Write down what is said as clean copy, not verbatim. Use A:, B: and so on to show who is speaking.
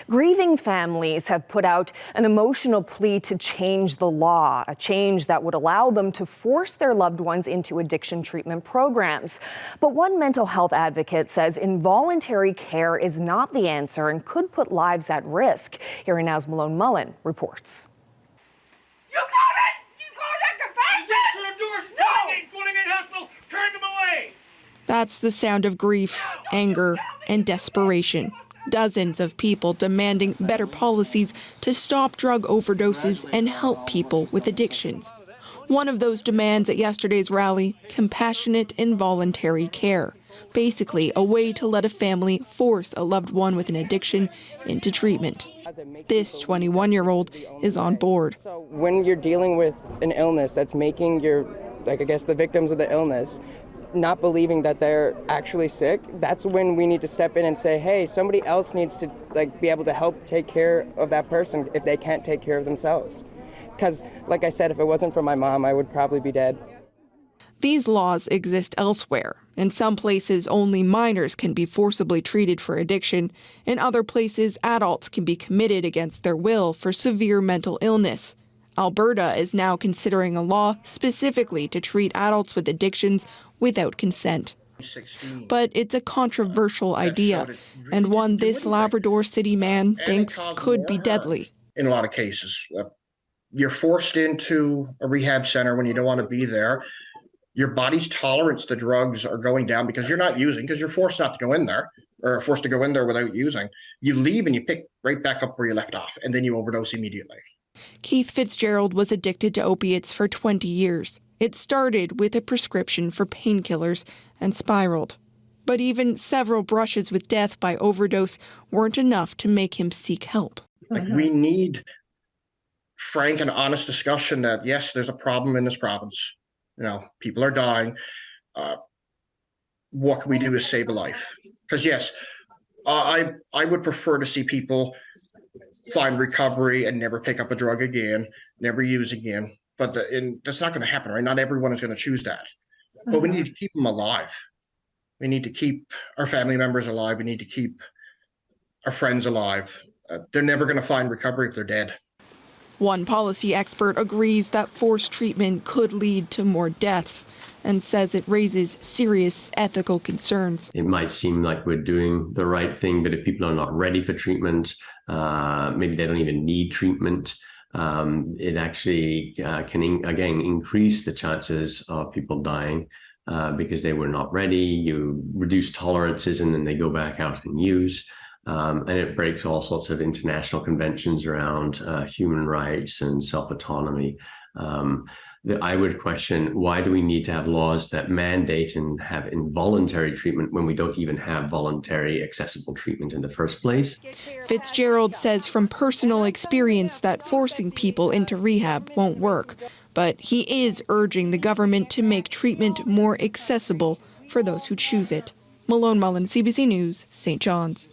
A: Grieving families have put out an emotional plea to change the law, a change that would allow them to force their loved ones into addiction treatment programs. But one mental health advocate says involuntary care is not the answer and could put lives at risk. Here Now's Malone Mullen reports.
B: You got it! You got that compassion! No! Pulling in hospital, turn them away!
C: That's the sound of grief, anger, and desperation. Dozens of people demanding better policies to stop drug overdoses and help people with addictions. One of those demands at yesterday's rally, compassionate involuntary care. Basically, a way to let a family force a loved one with an addiction into treatment. This 21-year-old is on board.
D: So when you're dealing with an illness that's making the victims of the illness not believing that they're actually sick, that's when we need to step in and say, hey, somebody else needs to be able to help take care of that person if they can't take care of themselves. Because, like I said, if it wasn't for my mom, I would probably be dead.
C: These laws exist elsewhere. In some places, only minors can be forcibly treated for addiction. In other places, adults can be committed against their will for severe mental illness. Alberta is now considering a law specifically to treat adults with addictions without consent. But it's a controversial idea, and one this Labrador city man thinks could be deadly.
E: In a lot of cases, you're forced into a rehab center when you don't want to be there. Your body's tolerance to drugs are going down because you're not using, because you're forced not to go in there, or forced to go in there without using. You leave and you pick right back up where you left off, and then you overdose immediately.
C: Keith Fitzgerald was addicted to opiates for 20 years. It started with a prescription for painkillers and spiraled. But even several brushes with death by overdose weren't enough to make him seek help.
E: We need frank and honest discussion that, yes, there's a problem in this province. People are dying. What can we do to save a life? Because, yes, I would prefer to see people find recovery and never pick up a drug again, never use again. But that's not going to happen, right? Not everyone is going to choose that. But we need to keep them alive. We need to keep our family members alive. We need to keep our friends alive. They're never going to find recovery if they're dead.
C: One policy expert agrees that forced treatment could lead to more deaths and says it raises serious ethical concerns.
F: It might seem like we're doing the right thing, but if people are not ready for treatment, maybe they don't even need treatment, it actually can, again, increase the chances of people dying because they were not ready. You reduce tolerances and then they go back out and use. And it breaks all sorts of international conventions around human rights and self-autonomy. I would question, why do we need to have laws that mandate and have involuntary treatment when we don't even have voluntary accessible treatment in the first place?
C: Fitzgerald says from personal experience that forcing people into rehab won't work, but he is urging the government to make treatment more accessible for those who choose it. Malone Mullen, CBC News, St. John's.